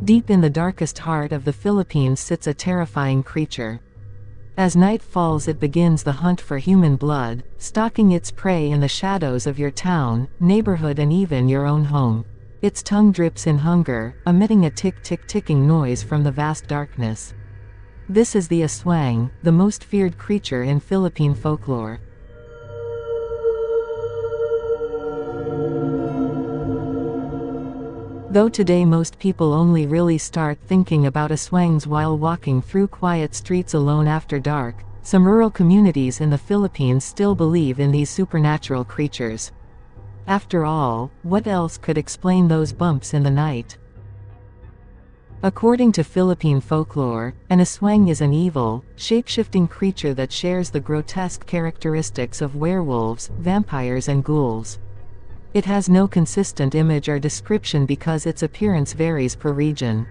Deep in the darkest heart of the Philippines sits a terrifying creature. As night falls, it begins the hunt for human blood, stalking its prey in the shadows of your town, neighborhood, and even your own home. Its tongue drips in hunger, emitting a tick-tick-ticking noise from the vast darkness. This is the Aswang, the most feared creature in Philippine folklore. Though today most people only really start thinking about Aswangs while walking through quiet streets alone after dark, some rural communities in the Philippines still believe in these supernatural creatures. After all, what else could explain those bumps in the night? According to Philippine folklore, an Aswang is an evil, shape-shifting creature that shares the grotesque characteristics of werewolves, vampires, and ghouls. It has no consistent image or description because its appearance varies per region.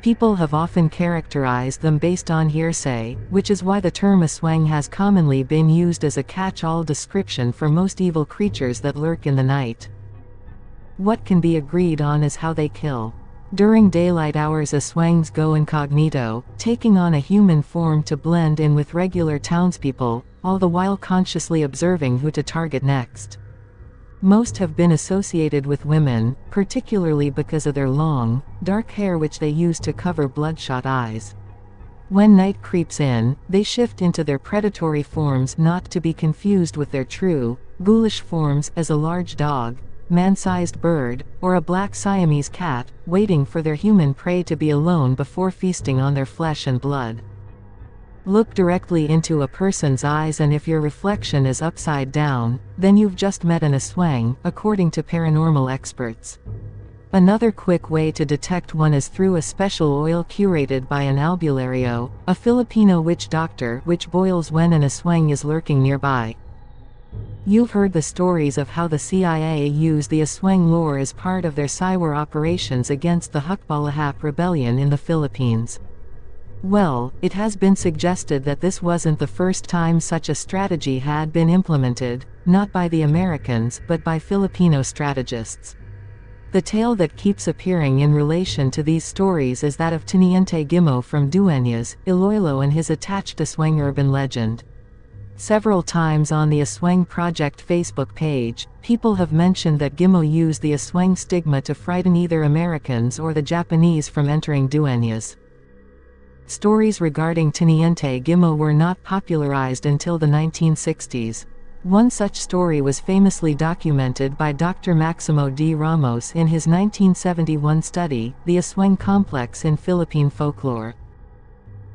People have often characterized them based on hearsay, which is why the term Aswang has commonly been used as a catch-all description for most evil creatures that lurk in the night. What can be agreed on is how they kill. During daylight hours, Aswangs go incognito, taking on a human form to blend in with regular townspeople, all the while consciously observing who to target next. Most have been associated with women, particularly because of their long, dark hair which they use to cover bloodshot eyes. When night creeps in, they shift into their predatory forms, not to be confused with their true, ghoulish forms, as a large dog, man-sized bird, or a black Siamese cat, waiting for their human prey to be alone before feasting on their flesh and blood. Look directly into a person's eyes, and if your reflection is upside down, then you've just met an Aswang, according to paranormal experts. Another quick way to detect one is through a special oil curated by an albulario, a Filipino witch doctor, which boils when an Aswang is lurking nearby. You've heard the stories of how the CIA used the Aswang lore as part of their cyber operations against the Hukbalahap rebellion in the Philippines. Well, it has been suggested that this wasn't the first time such a strategy had been implemented, not by the Americans, but by Filipino strategists. The tale that keeps appearing in relation to these stories is that of Teniente Gimo from Dueñas, Iloilo, and his attached Aswang urban legend. Several times on the Aswang Project Facebook page, people have mentioned that Gimo used the Aswang stigma to frighten either Americans or the Japanese from entering Dueñas. Stories regarding Teniente Gimo were not popularized until the 1960s. One such story was famously documented by Dr. Maximo D. Ramos in his 1971 study, The Aswang Complex in Philippine Folklore.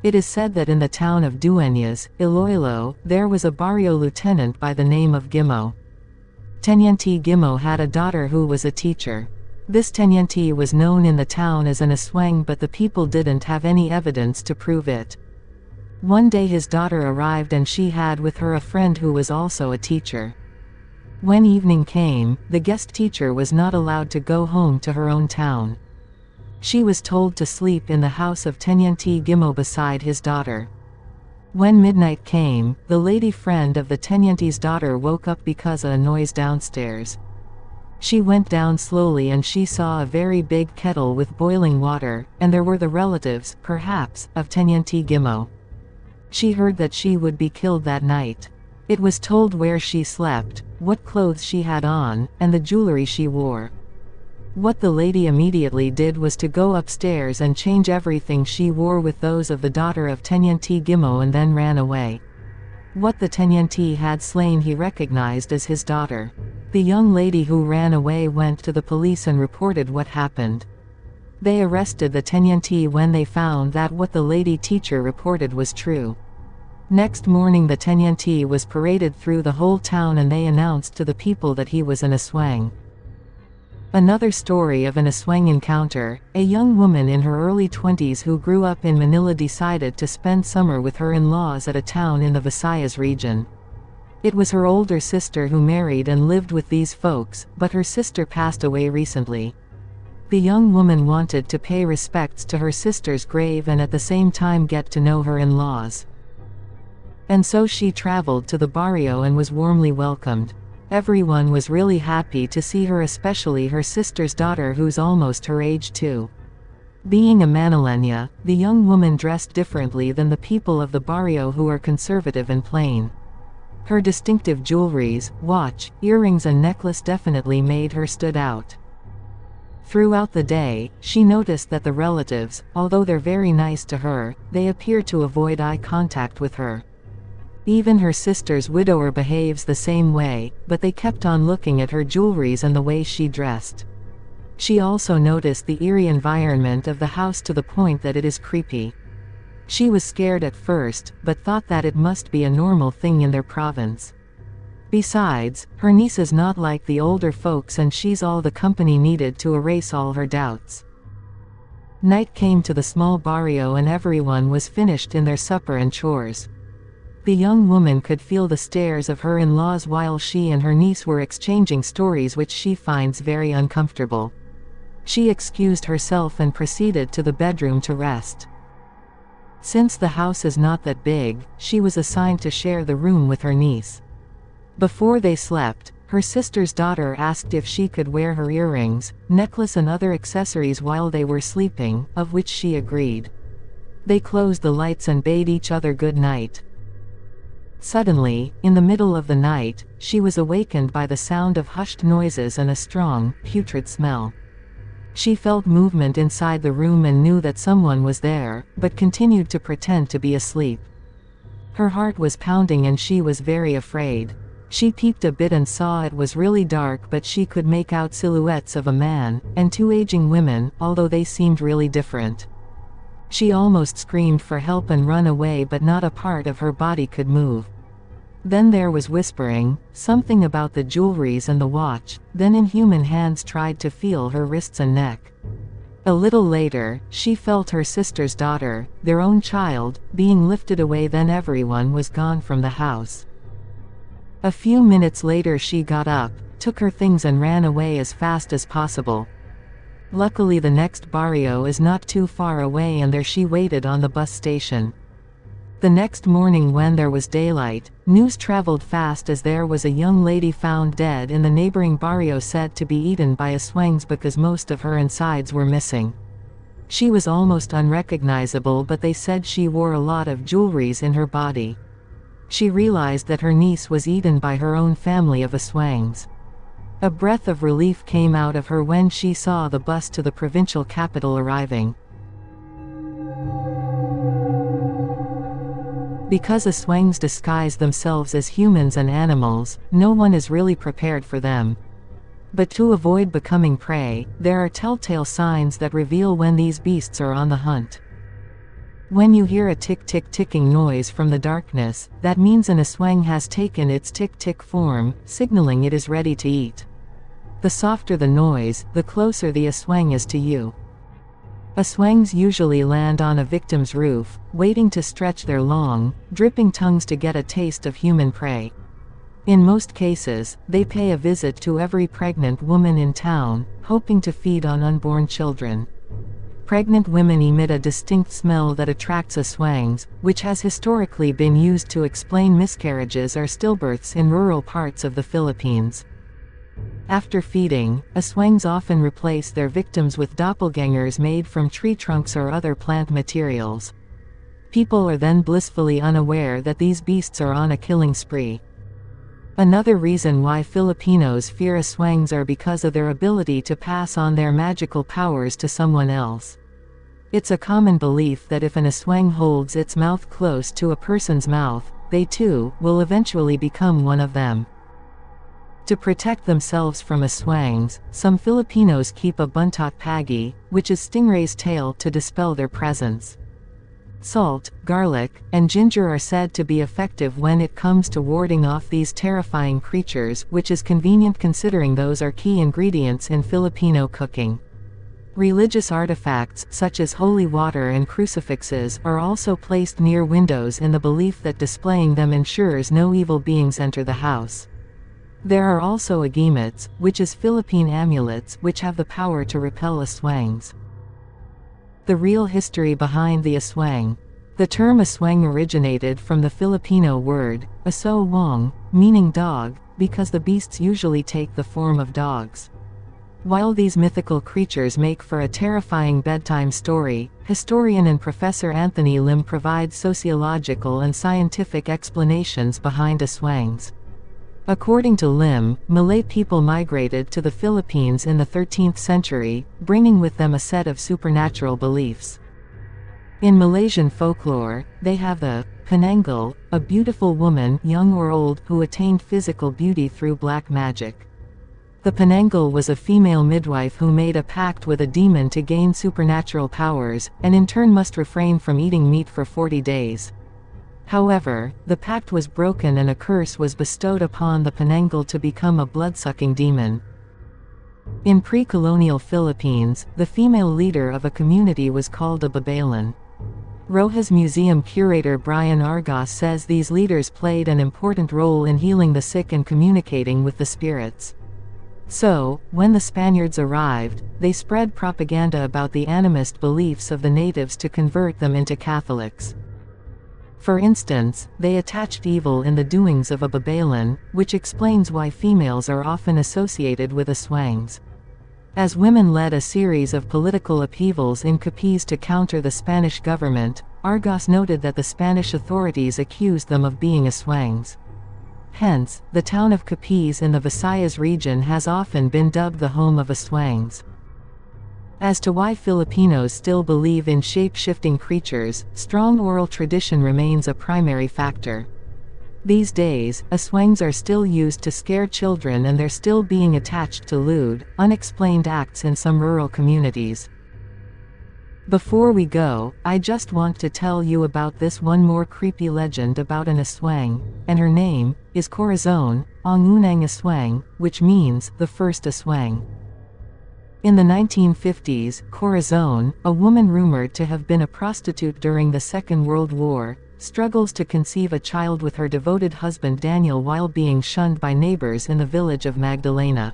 It is said that in the town of Dueñas, Iloilo, there was a barrio lieutenant by the name of Gimo. Teniente Gimo had a daughter who was a teacher. This teniente was known in the town as an Aswang, but the people didn't have any evidence to prove it. One day his daughter arrived, and she had with her a friend who was also a teacher. When evening came, the guest teacher was not allowed to go home to her own town. She was told to sleep in the house of Teniente Gimo beside his daughter. When midnight came, the lady friend of the teniente's daughter woke up because of a noise downstairs. She went down slowly and she saw a very big kettle with boiling water, and there were the relatives, perhaps, of Teniente Gimo. She heard that she would be killed that night. It was told where she slept, what clothes she had on, and the jewelry she wore. What the lady immediately did was to go upstairs and change everything she wore with those of the daughter of Teniente Gimo, and then ran away. What the teniente had slain he recognized as his daughter. The young lady who ran away went to the police and reported what happened. They arrested the teniente when they found that what the lady teacher reported was true. Next morning the teniente was paraded through the whole town, and they announced to the people that he was an Aswang. Another story of an Aswang encounter: a young woman in her early 20s who grew up in Manila decided to spend summer with her in-laws at a town in the Visayas region. It was her older sister who married and lived with these folks, but her sister passed away recently. The young woman wanted to pay respects to her sister's grave and at the same time get to know her in-laws. And so she traveled to the barrio and was warmly welcomed. Everyone was really happy to see her, especially her sister's daughter, who's almost her age too. Being a Manilena, the young woman dressed differently than the people of the barrio who are conservative and plain. Her distinctive jewelries, watch, earrings and necklace definitely made her stood out. Throughout the day, she noticed that the relatives, although they're very nice to her, they appear to avoid eye contact with her. Even her sister's widower behaves the same way, but they kept on looking at her jewelries and the way she dressed. She also noticed the eerie environment of the house to the point that it is creepy. She was scared at first, but thought that it must be a normal thing in their province. Besides, her niece is not like the older folks and she's all the company needed to erase all her doubts. Night came to the small barrio and everyone was finished in their supper and chores. The young woman could feel the stares of her in-laws while she and her niece were exchanging stories which she finds very uncomfortable. She excused herself and proceeded to the bedroom to rest. Since the house is not that big, she was assigned to share the room with her niece. Before they slept, her sister's daughter asked if she could wear her earrings, necklace and other accessories while they were sleeping, of which she agreed. They closed the lights and bade each other good night. Suddenly, in the middle of the night, she was awakened by the sound of hushed noises and a strong, putrid smell. She felt movement inside the room and knew that someone was there, but continued to pretend to be asleep. Her heart was pounding and she was very afraid. She peeped a bit and saw it was really dark, but she could make out silhouettes of a man and two aging women, although they seemed really different. She almost screamed for help and run away, but not a part of her body could move. Then there was whispering, something about the jewelries and the watch, then inhuman hands tried to feel her wrists and neck. A little later, she felt her sister's daughter, their own child, being lifted away, then everyone was gone from the house. A few minutes later she got up, took her things and ran away as fast as possible. Luckily the next barrio is not too far away and there she waited on the bus station. The next morning when there was daylight, news traveled fast as there was a young lady found dead in the neighboring barrio said to be eaten by Aswangs because most of her insides were missing. She was almost unrecognizable, but they said she wore a lot of jewelries in her body. She realized that her niece was eaten by her own family of Aswangs. A breath of relief came out of her when she saw the bus to the provincial capital arriving. Because Aswangs disguise themselves as humans and animals, no one is really prepared for them. But to avoid becoming prey, there are telltale signs that reveal when these beasts are on the hunt. When you hear a tick-tick ticking noise from the darkness, that means an Aswang has taken its tick-tick form, signaling it is ready to eat. The softer the noise, the closer the Aswang is to you. Aswangs usually land on a victim's roof, waiting to stretch their long, dripping tongues to get a taste of human prey. In most cases, they pay a visit to every pregnant woman in town, hoping to feed on unborn children. Pregnant women emit a distinct smell that attracts Aswangs, which has historically been used to explain miscarriages or stillbirths in rural parts of the Philippines. After feeding, Aswangs often replace their victims with doppelgangers made from tree trunks or other plant materials. People are then blissfully unaware that these beasts are on a killing spree. Another reason why Filipinos fear Aswangs are because of their ability to pass on their magical powers to someone else. It's a common belief that if an Aswang holds its mouth close to a person's mouth, they too will eventually become one of them. To protect themselves from Aswangs, some Filipinos keep a buntot pagi, which is stingray's tail, to dispel their presence. Salt, garlic, and ginger are said to be effective when it comes to warding off these terrifying creatures, which is convenient considering those are key ingredients in Filipino cooking. Religious artifacts, such as holy water and crucifixes, are also placed near windows in the belief that displaying them ensures no evil beings enter the house. There are also agimets, which is Philippine amulets, which have the power to repel Aswangs. The real history behind the Aswang. The term Aswang originated from the Filipino word, aswang, meaning dog, because the beasts usually take the form of dogs. While these mythical creatures make for a terrifying bedtime story, historian and Professor Anthony Lim provides sociological and scientific explanations behind aswangs. According to Lim, Malay people migrated to the Philippines in the 13th century, bringing with them a set of supernatural beliefs. In Malaysian folklore, they have the penanggal, a beautiful woman, young or old, who attained physical beauty through black magic. The penanggal was a female midwife who made a pact with a demon to gain supernatural powers, and in turn must refrain from eating meat for 40 days. However, the pact was broken and a curse was bestowed upon the penanggal to become a blood-sucking demon. In pre-colonial Philippines, the female leader of a community was called a babaylan. Rojas Museum curator Brian Argos says these leaders played an important role in healing the sick and communicating with the spirits. So, when the Spaniards arrived, they spread propaganda about the animist beliefs of the natives to convert them into Catholics. For instance, they attached evil in the doings of a babaylan, which explains why females are often associated with aswangs. As women led a series of political upheavals in Capiz to counter the Spanish government, Argos noted that the Spanish authorities accused them of being aswangs. Hence, the town of Capiz in the Visayas region has often been dubbed the home of aswangs. As to why Filipinos still believe in shape-shifting creatures, strong oral tradition remains a primary factor. These days, aswangs are still used to scare children and they're still being attached to lewd, unexplained acts in some rural communities. Before we go, I just want to tell you about this one more creepy legend about an aswang, and her name is Corazon, ang unang aswang, which means the first aswang. In the 1950s, Corazon, a woman rumored to have been a prostitute during the Second World War, struggles to conceive a child with her devoted husband Daniel while being shunned by neighbors in the village of Magdalena.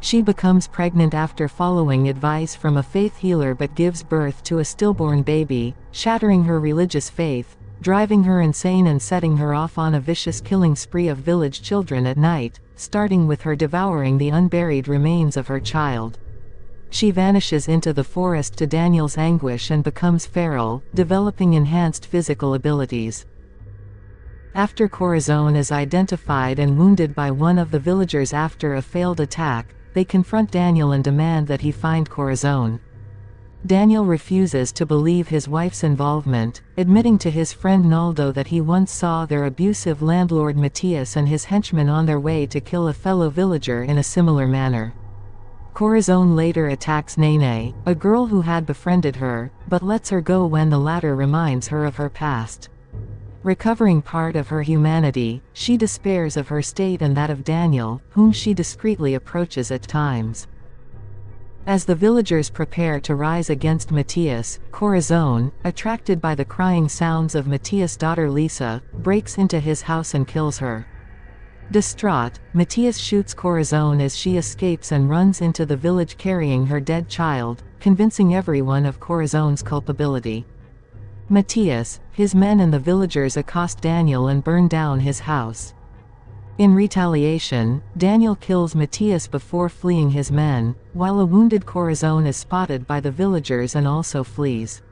She becomes pregnant after following advice from a faith healer but gives birth to a stillborn baby, shattering her religious faith, driving her insane and setting her off on a vicious killing spree of village children at night, starting with her devouring the unburied remains of her child. She vanishes into the forest to Daniel's anguish and becomes feral, developing enhanced physical abilities. After Corazon is identified and wounded by one of the villagers after a failed attack, they confront Daniel and demand that he find Corazon. Daniel refuses to believe his wife's involvement, admitting to his friend Naldo that he once saw their abusive landlord Matias and his henchmen on their way to kill a fellow villager in a similar manner. Corazon later attacks Nene, a girl who had befriended her, but lets her go when the latter reminds her of her past. Recovering part of her humanity, she despairs of her state and that of Daniel, whom she discreetly approaches at times. As the villagers prepare to rise against Matias, Corazon, attracted by the crying sounds of Matias' daughter Lisa, breaks into his house and kills her. Distraught, Matias shoots Corazon as she escapes and runs into the village carrying her dead child, convincing everyone of Corazon's culpability. Matias, his men and the villagers accost Daniel and burn down his house. In retaliation, Daniel kills Matias before fleeing his men, while a wounded Corazon is spotted by the villagers and also flees.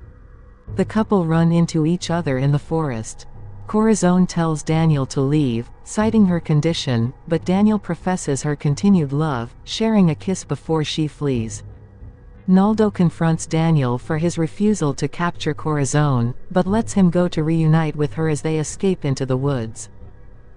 The couple run into each other in the forest. Corazon tells Daniel to leave, citing her condition, but Daniel professes her continued love, sharing a kiss before she flees. Naldo confronts Daniel for his refusal to capture Corazon, but lets him go to reunite with her as they escape into the woods.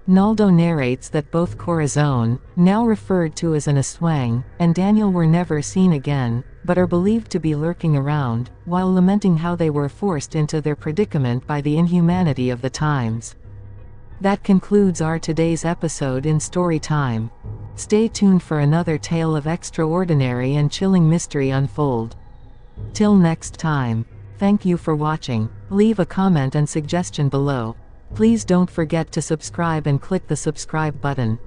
Naldo narrates that both Corazon, now referred to as an aswang, and Daniel were never seen again, but are believed to be lurking around, while lamenting how they were forced into their predicament by the inhumanity of the times. That concludes our today's episode in Story Time. Stay tuned for another tale of extraordinary and chilling mystery unfold. Till next time. Thank you for watching. Leave a comment and suggestion below. Please don't forget to subscribe and click the subscribe button.